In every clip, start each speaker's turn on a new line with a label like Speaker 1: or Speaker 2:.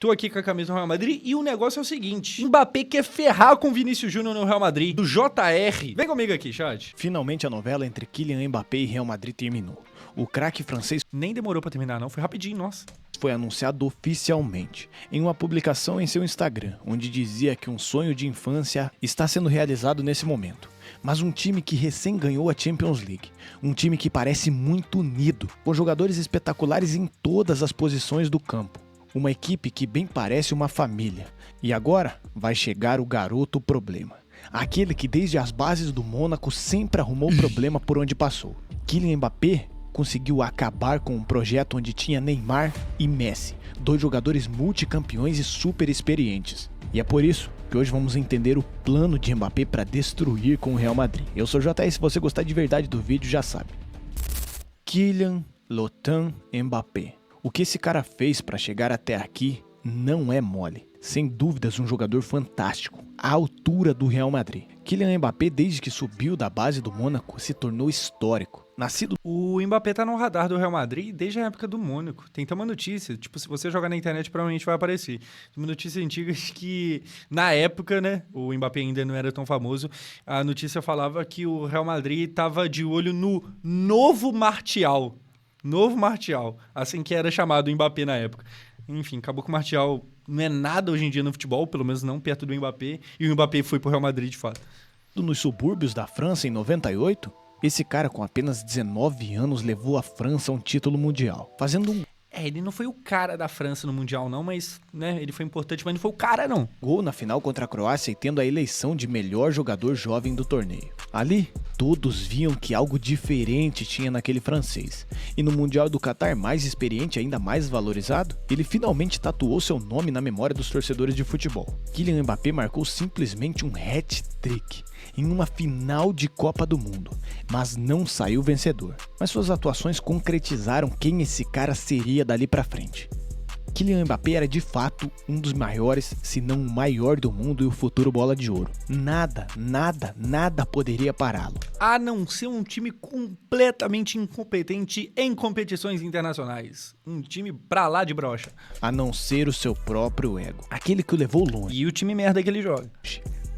Speaker 1: Tô aqui com a camisa do Real Madrid e o negócio é o seguinte: Mbappé quer ferrar com Vinícius Júnior no Real Madrid, do JR. Vem comigo aqui, chat.
Speaker 2: Finalmente a novela entre Kylian Mbappé e Real Madrid terminou. O craque francês
Speaker 1: Nem demorou pra terminar não, foi rapidinho, nossa.
Speaker 2: foi anunciado oficialmente em uma publicação em seu Instagram, onde dizia que um sonho de infância está sendo realizado nesse momento. Mas um time que recém ganhou a Champions League, um time que parece muito unido, com jogadores espetaculares em todas as posições do campo. Uma equipe que bem parece uma família. E agora vai chegar o garoto problema. Aquele que desde as bases do Mônaco sempre arrumou problema por onde passou. Kylian Mbappé conseguiu acabar com um projeto onde tinha Neymar e Messi, dois jogadores multicampeões e super experientes. E é por isso que hoje vamos entender o plano de Mbappé para destruir com o Real Madrid. Eu sou o JR, se você gostar de verdade do vídeo já sabe. Kylian Lotan Mbappé. O que esse cara fez para chegar até aqui não é mole. Sem dúvidas um jogador fantástico, à altura do Real Madrid. Kylian Mbappé, desde que subiu da base do Mônaco, se tornou histórico. Nascido...
Speaker 1: O Mbappé tá no radar do Real Madrid desde a época do Mônaco. Tem até uma notícia, tipo, se você jogar na internet provavelmente vai aparecer. Uma notícia antiga de que, na época, né, o Mbappé ainda não era tão famoso, a notícia falava que o Real Madrid tava de olho no novo Martial. Novo Martial, assim que era chamado o Mbappé na época. Enfim, acabou que o Martial não é nada hoje em dia no futebol, pelo menos não perto do Mbappé, e o Mbappé foi pro Real Madrid de fato.
Speaker 2: Nos subúrbios da França em 98, esse cara com apenas 19 anos levou a França a um título mundial, fazendo um
Speaker 1: Ele não foi o cara da França no Mundial não, mas, né, ele foi importante, mas não foi o cara não.
Speaker 2: gol na final contra a Croácia e tendo a eleição de melhor jogador jovem do torneio. Ali, todos viam que algo diferente tinha naquele francês. E no Mundial do Catar, mais experiente e ainda mais valorizado, ele finalmente tatuou seu nome na memória dos torcedores de futebol. Kylian Mbappé marcou simplesmente um hat-trick em uma final de Copa do Mundo, mas não saiu vencedor. Mas suas atuações concretizaram quem esse cara seria dali pra frente. Kylian Mbappé era de fato um dos maiores, se não o maior do mundo e o futuro bola de ouro. Nada poderia pará-lo.
Speaker 1: A não ser um time completamente incompetente em competições internacionais. Um time pra lá de brocha.
Speaker 2: A não ser o seu próprio ego. Aquele que o levou longe.
Speaker 1: E o time merda que ele joga.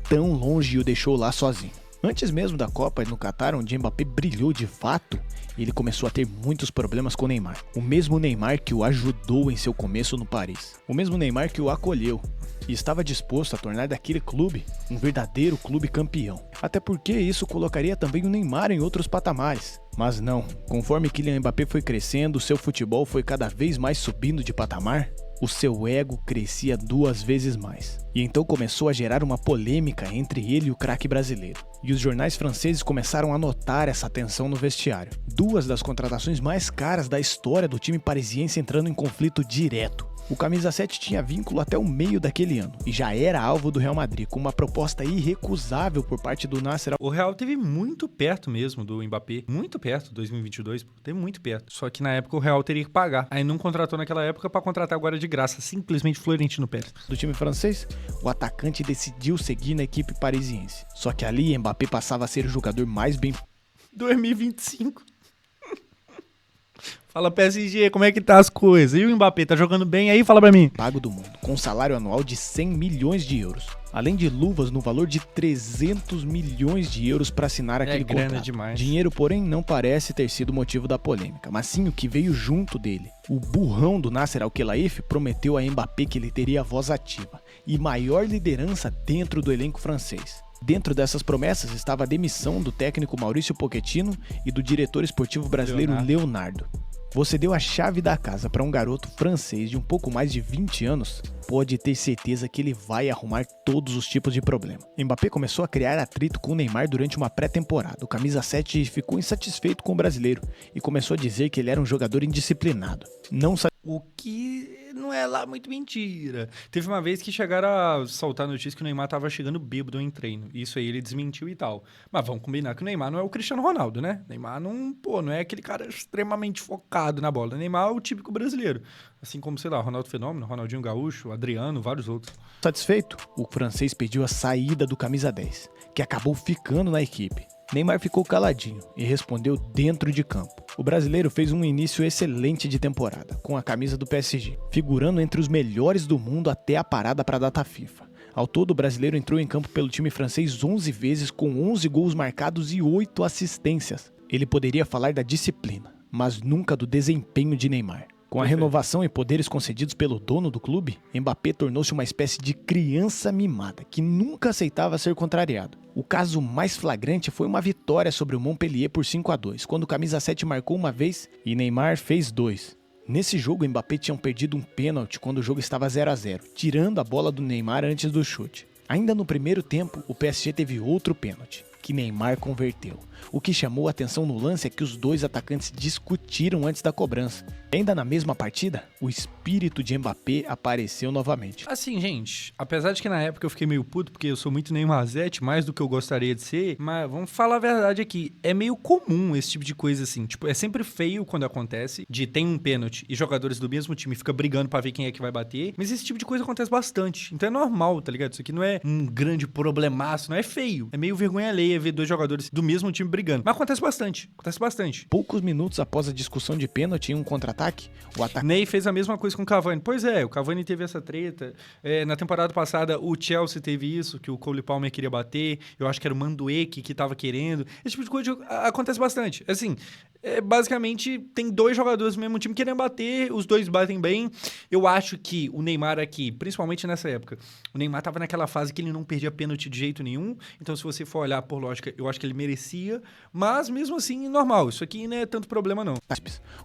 Speaker 2: Tão longe e o deixou lá sozinho. Antes mesmo da Copa no Catar, onde Mbappé brilhou de fato, ele começou a ter muitos problemas com o Neymar. O mesmo Neymar que o ajudou em seu começo no Paris. O mesmo Neymar que o acolheu e estava disposto a tornar daquele clube um verdadeiro clube campeão. Até porque isso colocaria também o Neymar em outros patamares. Mas não, conforme Kylian Mbappé foi crescendo, seu futebol foi cada vez mais subindo de patamar, o seu ego crescia 2 vezes mais. E então começou a gerar uma polêmica entre ele e o craque brasileiro. E os jornais franceses começaram a notar essa tensão no vestiário. 2 das contratações mais caras da história do time parisiense entrando em conflito direto. O camisa 7 tinha vínculo até o meio daquele ano e já era alvo do Real Madrid, com uma proposta irrecusável por parte do Nasser.
Speaker 1: O Real teve muito perto mesmo do Mbappé. Muito perto, 2022, teve muito perto. Só que na época o Real teria que pagar. Aí não contratou naquela época pra contratar agora de graça. Simplesmente Florentino Pérez.
Speaker 2: Do time francês, o atacante decidiu seguir na equipe parisiense. Só que ali Mbappé passava a ser o jogador mais bem
Speaker 1: 2025. Fala PSG, como é que tá as coisas? E o Mbappé, tá jogando bem aí? Fala pra mim.
Speaker 2: pago do mundo, com um salário anual de 100 milhões de euros. Além de luvas no valor de 300 milhões de euros para assinar aquele
Speaker 1: grana
Speaker 2: contrato.
Speaker 1: demais.
Speaker 2: Dinheiro, porém, não parece ter sido motivo da polêmica, mas sim o que veio junto dele. O burrão do Nasser Al-Khelaifi prometeu a Mbappé que ele teria voz ativa e maior liderança dentro do elenco francês. Dentro dessas promessas estava a demissão do técnico Maurício Pochettino e do diretor esportivo brasileiro Leonardo. Você deu a chave da casa para um garoto francês de um pouco mais de 20 anos, pode ter certeza que ele vai arrumar todos os tipos de problema. Mbappé começou a criar atrito com o Neymar durante uma pré-temporada. O camisa 7 ficou insatisfeito com o brasileiro e começou a dizer que ele era um jogador indisciplinado.
Speaker 1: O que não é lá muito mentira. Teve uma vez que chegaram a soltar a notícia que o Neymar tava chegando bêbado em treino. Isso aí ele desmentiu e tal. Mas vamos combinar que o Neymar não é o Cristiano Ronaldo, né? Neymar não é aquele cara extremamente focado na bola. O Neymar é o típico brasileiro. Assim como, sei lá, Ronaldo Fenômeno, Ronaldinho Gaúcho, Adriano, vários outros.
Speaker 2: Satisfeito, o francês pediu a saída do camisa 10, que acabou ficando na equipe. Neymar ficou caladinho e respondeu dentro de campo. O brasileiro fez um início excelente de temporada, com a camisa do PSG, figurando entre os melhores do mundo até a parada para a data FIFA. Ao todo, o brasileiro entrou em campo pelo time francês 11 vezes, com 11 gols marcados e 8 assistências. Ele poderia falar da disciplina, mas nunca do desempenho de Neymar. Com a renovação e poderes concedidos pelo dono do clube, Mbappé tornou-se uma espécie de criança mimada, que nunca aceitava ser contrariado. O caso mais flagrante foi uma vitória sobre o Montpellier por 5-2, quando o camisa 7 marcou uma vez e Neymar fez 2. Nesse jogo, Mbappé tinha perdido um pênalti quando o jogo estava 0-0, tirando a bola do Neymar antes do chute. Ainda no primeiro tempo, o PSG teve outro pênalti, que Neymar converteu. O que chamou a atenção no lance é que os dois atacantes discutiram antes da cobrança. Ainda na mesma partida, o espírito de Mbappé apareceu novamente.
Speaker 1: Assim, gente, apesar de que na época eu fiquei meio puto, porque eu sou muito Neymarzete, mais do que eu gostaria de ser, mas vamos falar a verdade aqui, é meio comum esse tipo de coisa assim, tipo, é sempre feio quando acontece, de tem um pênalti e jogadores do mesmo time ficam brigando pra ver quem é que vai bater, mas esse tipo de coisa acontece bastante, então é normal, tá ligado? Isso aqui não é um grande problemaço, não é feio, é meio vergonha alheia ver dois jogadores do mesmo time brigando, mas acontece bastante.
Speaker 2: Poucos minutos após a discussão de pênalti em um contra-ataque, o atacante
Speaker 1: Ney fez a mesma coisa com o Cavani. Pois é, o Cavani teve essa treta. Na temporada passada, o Chelsea teve isso, que o Cole Palmer queria bater. Eu acho que era o Mandueque que tava querendo. Esse tipo de coisa acontece bastante. Assim, basicamente, tem dois jogadores do mesmo time querendo bater, os dois batem bem. Eu acho que o Neymar aqui, principalmente nessa época, o Neymar tava naquela fase que ele não perdia pênalti de jeito nenhum. Então, se você for olhar por lógica, eu acho que ele merecia. Mas, mesmo assim, normal. Isso aqui não é tanto problema, não.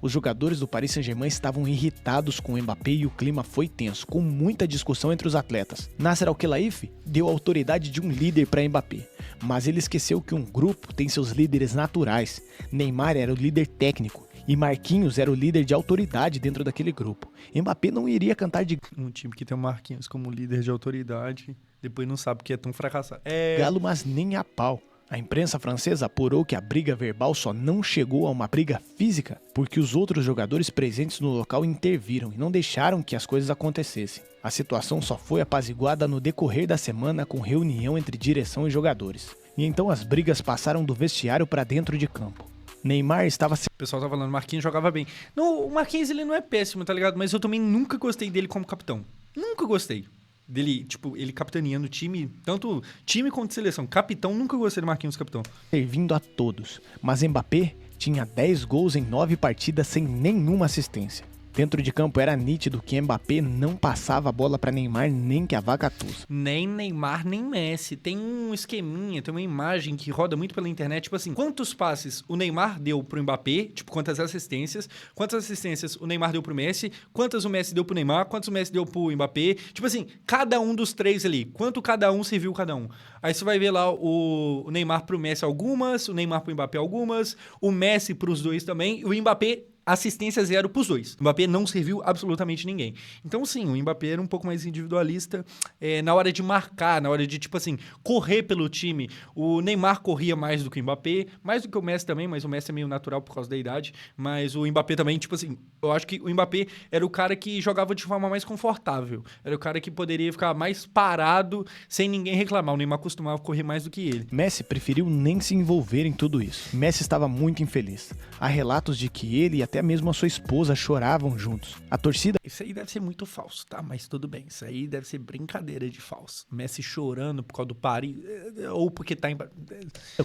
Speaker 2: Os jogadores do Paris Saint-Germain estavam irritados com o Mbappé e o clima foi tenso, com muita discussão entre os atletas. Nasser Al-Khelaifi deu a autoridade de um líder para Mbappé, mas ele esqueceu que um grupo tem seus líderes naturais. Neymar era o líder técnico e Marquinhos era o líder de autoridade dentro daquele grupo. Mbappé não iria cantar de
Speaker 1: Um time que tem o Marquinhos como líder de autoridade, depois não sabe que é tão fracassado.
Speaker 2: galo, mas nem a pau. A imprensa francesa apurou que a briga verbal só não chegou a uma briga física porque os outros jogadores presentes no local interviram e não deixaram que as coisas acontecessem. A situação só foi apaziguada no decorrer da semana com reunião entre direção e jogadores. E então as brigas passaram do vestiário para dentro de campo. Neymar estava
Speaker 1: O pessoal tá falando, Marquinhos jogava bem. Não, o Marquinhos ele não é péssimo, tá ligado? Mas eu também nunca gostei dele como capitão. Nunca gostei dele, tipo, ele capitaneando o time, tanto time quanto seleção. Capitão, nunca gostei do Marquinhos capitão.
Speaker 2: servindo a todos, mas Mbappé tinha 10 gols em 9 partidas sem nenhuma assistência. Dentro de campo era nítido que Mbappé não passava a bola para Neymar nem que a vaca tussa.
Speaker 1: Nem Neymar, nem Messi. Tem um esqueminha, tem uma imagem que roda muito pela internet, tipo assim, quantos passes o Neymar deu pro Mbappé, tipo, quantas assistências o Neymar deu pro Messi, quantas o Messi deu pro Neymar, quantos o Messi deu pro Mbappé, tipo assim, cada um dos três ali, quanto cada um serviu cada um. Aí você vai ver lá o Neymar pro Messi algumas, o Neymar pro Mbappé algumas, o Messi pros dois também, e o Mbappé assistência 0 pros dois. O Mbappé não serviu absolutamente ninguém. Então, sim, o Mbappé era um pouco mais individualista na hora de marcar, na hora de, tipo assim, correr pelo time. O Neymar corria mais do que o Mbappé, mais do que o Messi também, mas o Messi é meio natural por causa da idade. Mas o Mbappé também, tipo assim, eu acho que o Mbappé era o cara que jogava de forma mais confortável. Era o cara que poderia ficar mais parado sem ninguém reclamar. O Neymar costumava correr mais do que ele.
Speaker 2: Messi preferiu nem se envolver em tudo isso. Messi estava muito infeliz. Há relatos de que ele e até mesmo a sua esposa choravam juntos. A torcida
Speaker 1: Isso aí deve ser muito falso, tá? Mas tudo bem. Isso aí deve ser brincadeira de falso. Messi chorando por causa do Paris, ou porque tá em...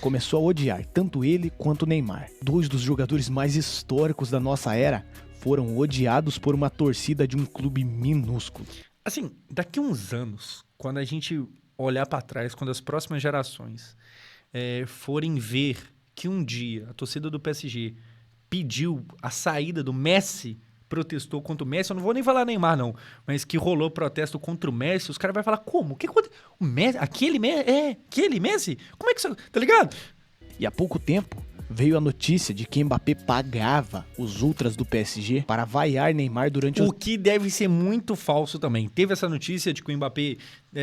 Speaker 2: começou a odiar tanto ele quanto Neymar. Dois dos jogadores mais históricos da nossa era foram odiados por uma torcida de um clube minúsculo.
Speaker 1: Assim, daqui uns anos, quando a gente olhar pra trás, quando as próximas gerações forem ver que um dia a torcida do PSG pediu a saída do Messi, protestou contra o Messi, eu não vou nem falar Neymar não, mas que rolou protesto contra o Messi, os caras vão falar, como? O que aconteceu? O Messi? Aquele Messi? Aquele Messi? Como é que isso... Tá ligado?
Speaker 2: E há pouco tempo veio a notícia de que Mbappé pagava os ultras do PSG para vaiar Neymar durante
Speaker 1: O que deve ser muito falso também. Teve essa notícia de que o Mbappé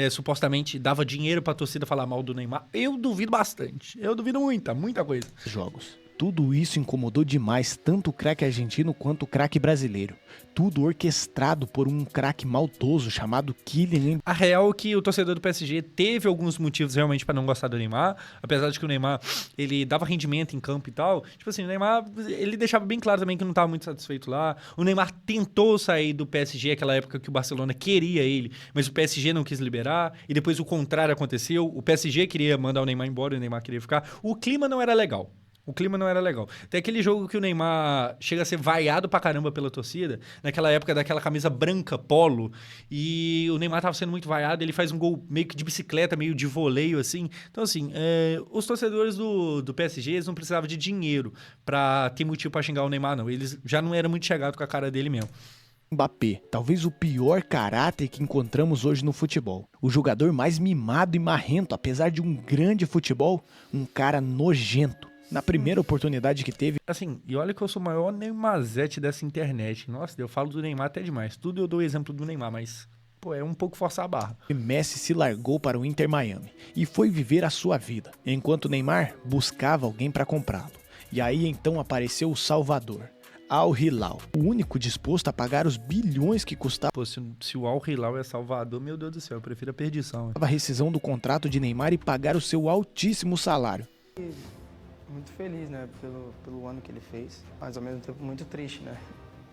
Speaker 1: supostamente dava dinheiro pra torcida falar mal do Neymar. Eu duvido bastante. Eu duvido muita coisa.
Speaker 2: os jogos. Tudo isso incomodou demais tanto o craque argentino quanto o craque brasileiro. Tudo orquestrado por um craque maldoso chamado Kylian.
Speaker 1: A real é que o torcedor do PSG teve alguns motivos realmente pra não gostar do Neymar, apesar de que o Neymar, ele dava rendimento em campo e tal. Tipo assim, o Neymar, ele deixava bem claro também que não estava muito satisfeito lá. O Neymar tentou sair do PSG naquela época que o Barcelona queria ele, mas o PSG não quis liberar, e depois o contrário aconteceu. O PSG queria mandar o Neymar embora e o Neymar queria ficar. O clima não era legal. O clima não era legal. Tem aquele jogo que o Neymar chega a ser vaiado pra caramba pela torcida, naquela época daquela camisa branca polo, e o Neymar tava sendo muito vaiado, ele faz um gol meio que de bicicleta, meio de voleio, assim. Então, assim, os torcedores do PSG, eles não precisavam de dinheiro pra ter motivo pra xingar o Neymar, não. Eles já não eram muito chegados com a cara dele mesmo.
Speaker 2: Mbappé, talvez o pior caráter que encontramos hoje no futebol. O jogador mais mimado e marrento, apesar de um grande futebol, um cara nojento. Na primeira oportunidade que teve...
Speaker 1: Assim, e olha que eu sou o maior Neymarzete dessa internet. Nossa, eu falo do Neymar até demais. Tudo eu dou exemplo do Neymar, mas... Pô, é um pouco forçar a barra.
Speaker 2: Messi se largou para o Inter Miami e foi viver a sua vida, enquanto Neymar buscava alguém para comprá-lo. E aí então apareceu o Salvador, Al Hilal, o único disposto a pagar os bilhões que custava
Speaker 1: Pô, se o Al Hilal é Salvador, meu Deus do céu, eu prefiro a perdição.
Speaker 2: a rescisão do contrato de Neymar e pagar o seu altíssimo salário.
Speaker 3: Muito feliz, né, pelo ano que ele fez, mas ao mesmo tempo muito triste, né,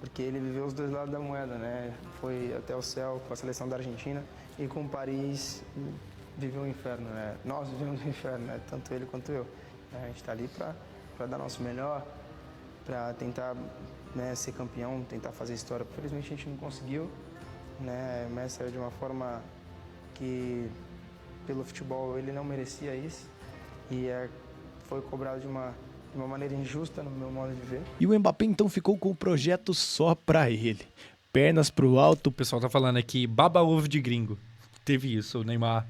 Speaker 3: porque ele viveu os dois lados da moeda, né, foi até o céu com a seleção da Argentina e com o Paris viveu o inferno, né, nós vivemos o inferno, né, tanto ele quanto eu. A gente está ali para dar nosso melhor, para tentar, né, ser campeão, tentar fazer história. Infelizmente a gente não conseguiu, né, o Messi saiu de uma forma que pelo futebol ele não merecia isso e foi cobrado de uma maneira injusta, no meu modo de ver.
Speaker 2: E o Mbappé então ficou com o projeto só pra ele. Pernas pro alto.
Speaker 1: O pessoal tá falando aqui, baba-ovo de gringo. Teve isso, o Neymar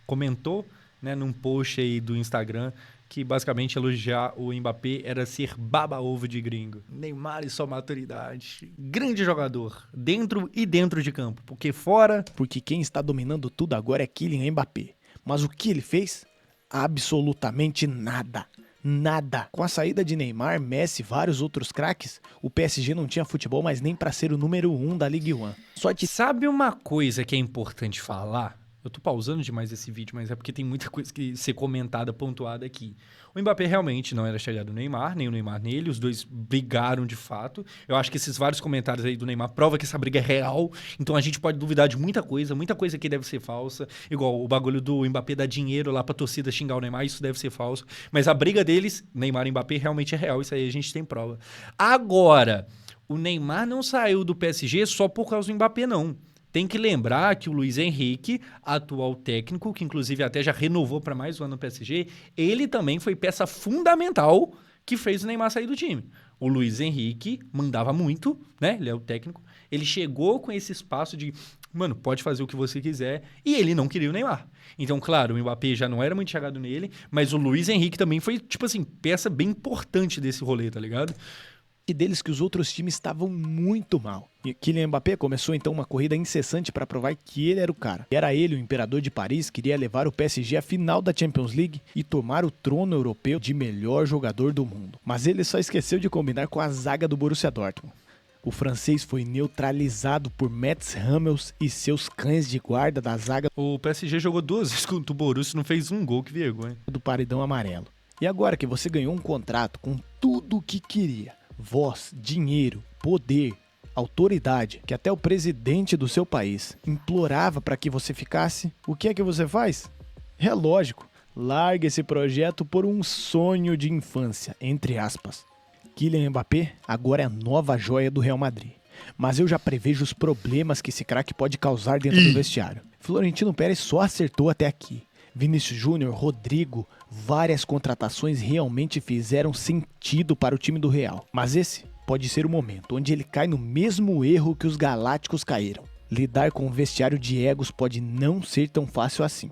Speaker 1: comentou, né, num post aí do Instagram, que basicamente elogiar o Mbappé era ser baba-ovo de gringo. Neymar e sua maturidade. Grande jogador, dentro e dentro de campo, porque fora...
Speaker 2: Porque quem está dominando tudo agora é Kylian Mbappé. Mas o que ele fez? Absolutamente nada. Nada. Com a saída de Neymar, Messi e vários outros craques, o PSG não tinha futebol mais nem para ser o número 1 da Ligue 1. Só que
Speaker 1: Sabe uma coisa que é importante falar? Eu tô pausando demais esse vídeo, mas é porque tem muita coisa que ser comentada, pontuada aqui. O Mbappé realmente não era chegado no Neymar, nem o Neymar nele, os dois brigaram de fato. Eu acho que esses vários comentários aí do Neymar provam que essa briga é real, então a gente pode duvidar de muita coisa que deve ser falsa. Igual o bagulho do Mbappé dar dinheiro lá pra torcida xingar o Neymar, isso deve ser falso. Mas a briga deles, Neymar e Mbappé, realmente é real, isso aí a gente tem prova. Agora, o Neymar não saiu do PSG só por causa do Mbappé, não. Tem que lembrar que o Luiz Henrique, atual técnico, que inclusive até já renovou para mais um ano no PSG, ele também foi peça fundamental que fez o Neymar sair do time. O Luiz Henrique mandava muito, né? Ele é o técnico. Ele chegou com esse espaço de, mano, pode fazer o que você quiser, e ele não queria o Neymar. Então, claro, o Mbappé já não era muito chegado nele, mas o Luiz Henrique também foi, tipo assim, peça bem importante desse rolê, tá ligado?
Speaker 2: deles que os outros times estavam muito mal. E Kylian Mbappé começou então uma corrida incessante para provar que ele era o cara. E era ele, o imperador de Paris, que iria levar o PSG à final da Champions League e tomar o trono europeu de melhor jogador do mundo. Mas ele só esqueceu de combinar com a zaga do Borussia Dortmund. O francês foi neutralizado por Mats Hummels e seus cães de guarda da zaga
Speaker 1: O PSG jogou 2 vezes contra o Borussia e não fez um gol, que vergonha.
Speaker 2: do paredão amarelo. E agora que você ganhou um contrato com tudo o que queria, voz, dinheiro, poder, autoridade, que até o presidente do seu país implorava para que você ficasse, o que é que você faz? É lógico, larga esse projeto por um sonho de infância, entre aspas. Kylian Mbappé agora é a nova joia do Real Madrid. Mas eu já prevejo os problemas que esse craque pode causar dentro do vestiário. Florentino Pérez só acertou até aqui. Vinícius Júnior, Rodrigo, várias contratações realmente fizeram sentido para o time do Real. Mas esse pode ser o momento onde ele cai no mesmo erro que os galácticos caíram. Lidar com um vestiário de egos pode não ser tão fácil assim.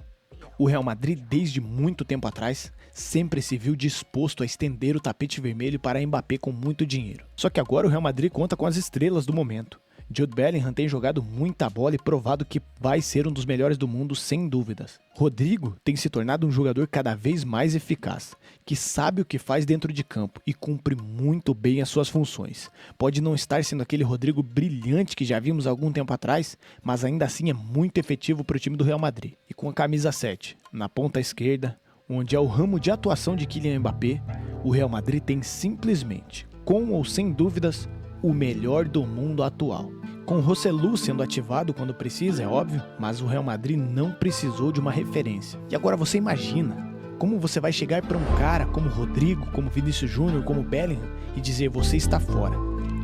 Speaker 2: O Real Madrid, desde muito tempo atrás, sempre se viu disposto a estender o tapete vermelho para Mbappé com muito dinheiro. Só que agora o Real Madrid conta com as estrelas do momento. Jude Bellingham tem jogado muita bola e provado que vai ser um dos melhores do mundo sem dúvidas. Rodrigo tem se tornado um jogador cada vez mais eficaz, que sabe o que faz dentro de campo e cumpre muito bem as suas funções. Pode não estar sendo aquele Rodrigo brilhante que já vimos há algum tempo atrás, mas ainda assim é muito efetivo para o time do Real Madrid. E com a camisa 7, na ponta esquerda, onde é o ramo de atuação de Kylian Mbappé, o Real Madrid tem simplesmente, com ou sem dúvidas, o melhor do mundo atual. Com Rosselló sendo ativado quando precisa, é óbvio, mas o Real Madrid não precisou de uma referência. E agora você imagina como você vai chegar para um cara como Rodrigo, como Vinícius Júnior, como Bellingham e dizer: você está fora.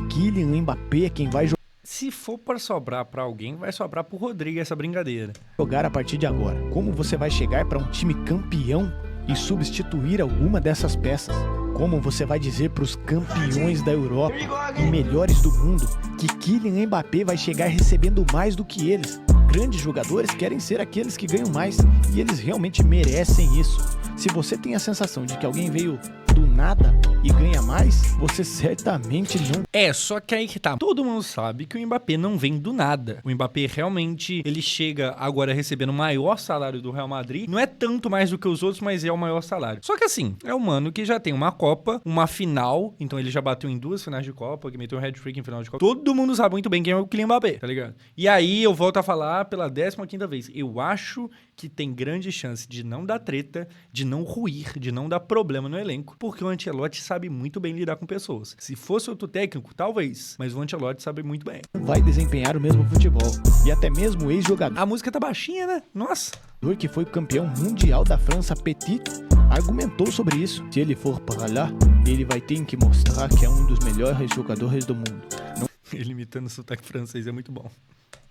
Speaker 2: Kylian Mbappé é quem vai
Speaker 1: Se for para sobrar para alguém, vai sobrar pro Rodrigo essa brincadeira.
Speaker 2: jogar a partir de agora. Como você vai chegar para um time campeão e substituir alguma dessas peças? Como você vai dizer para os campeões da Europa e melhores do mundo que Kylian Mbappé vai chegar recebendo mais do que eles? Grandes jogadores querem ser aqueles que ganham mais e eles realmente merecem isso. Se você tem a sensação de que alguém veio do nada e ganha mais, você certamente não.
Speaker 1: Só que aí que tá. Todo mundo sabe que o Mbappé não vem do nada. O Mbappé realmente, ele chega agora recebendo o maior salário do Real Madrid. Não é tanto mais do que os outros, mas é o maior salário. Só que assim, é um mano que já tem uma Copa, uma final, então ele já bateu em 2 finais de Copa, que meteu um hat-trick em final de Copa. Todo mundo sabe muito bem quem é o Kylian Mbappé, tá ligado? E aí eu volto a falar pela 15ª vez. Eu acho que tem grande chance de não dar treta, de não ruir, de não dar problema no elenco, porque o Ancelotti sabe muito bem lidar com pessoas. Se fosse outro técnico, talvez, mas o Ancelotti sabe muito bem.
Speaker 2: vai desempenhar o mesmo futebol. E até mesmo o ex-jogador
Speaker 1: A música tá baixinha, né? Nossa!
Speaker 2: que foi campeão mundial da França, Petit, argumentou sobre isso. Se ele for para lá, ele vai ter que mostrar que é um dos melhores jogadores do mundo.
Speaker 1: Ele imitando o sotaque francês é muito bom.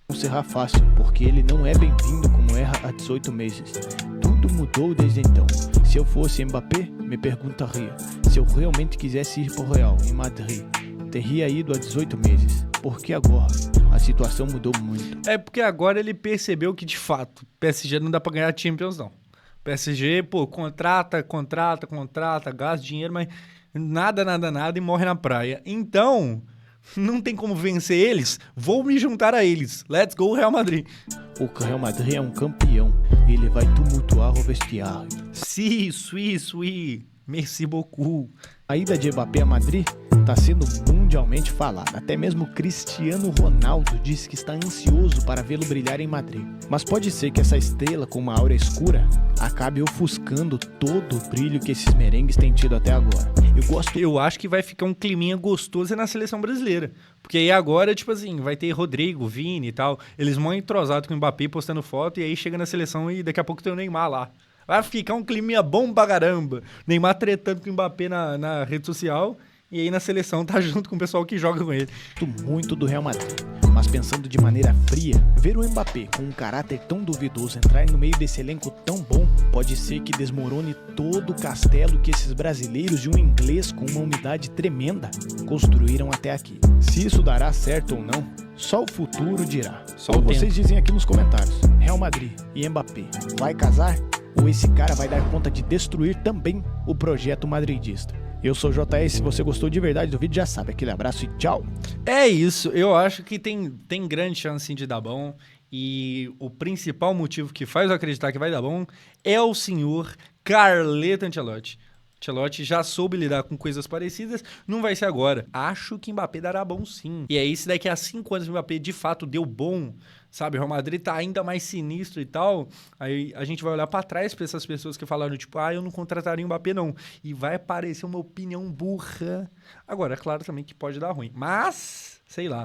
Speaker 2: Não será fácil, porque ele não é bem-vindo como era há 18 meses. Tudo mudou desde então. Se eu fosse Mbappé, me perguntaria se eu realmente quisesse ir para o Real, em Madrid. Teria ido há 18 meses. Porque agora a situação mudou muito.
Speaker 1: É porque agora ele percebeu que, de fato, PSG não dá pra ganhar Champions, não. PSG, pô, contrata, gasta dinheiro, mas nada e morre na praia. Então, não tem como vencer eles, vou me juntar a eles. Let's go, Real Madrid.
Speaker 2: O Real Madrid é um campeão. Ele vai tumultuar o vestiário.
Speaker 1: Si, merci beaucoup.
Speaker 2: A ida de Mbappé a Madrid está sendo mundialmente falada. Até mesmo Cristiano Ronaldo disse que está ansioso para vê-lo brilhar em Madrid. Mas pode ser que essa estrela com uma aura escura acabe ofuscando todo o brilho que esses merengues têm tido até agora.
Speaker 1: Eu acho que vai ficar um climinha gostoso na seleção brasileira. Porque aí agora, tipo assim, vai ter Rodrigo, Vini e tal. Eles vão entrosados com o Mbappé postando foto e aí chega na seleção e daqui a pouco tem o Neymar lá. Vai ficar um climinha bom pra caramba. Neymar tretando com o Mbappé na rede social e aí na seleção tá junto com o pessoal que joga com ele.
Speaker 2: Muito do Real Madrid. Mas pensando de maneira fria, ver o Mbappé com um caráter tão duvidoso entrar no meio desse elenco tão bom, pode ser que desmorone todo o castelo que esses brasileiros e um inglês com uma umidade tremenda construíram até aqui. Se isso dará certo ou não, só o futuro dirá.
Speaker 1: Só o
Speaker 2: Vocês
Speaker 1: tempo.
Speaker 2: dizem aqui nos comentários, Real Madrid e Mbappé, vai casar? Ou esse cara vai dar conta de destruir também o projeto madridista? Eu sou o JS, se você gostou de verdade do vídeo já sabe, aquele abraço e tchau!
Speaker 1: É isso, eu acho que tem grande chance sim de dar bom. E o principal motivo que faz eu acreditar que vai dar bom é o senhor Carleto Ancelotti. Ancelotti já soube lidar com coisas parecidas, não vai ser agora. Acho que Mbappé dará bom sim. E aí, se daqui a 5 anos o Mbappé de fato deu bom, sabe, o Real Madrid tá ainda mais sinistro e tal, aí a gente vai olhar pra trás pra essas pessoas que falaram, tipo, eu não contrataria o Mbappé não. E vai parecer uma opinião burra. Agora, é claro também que pode dar ruim, mas, sei lá.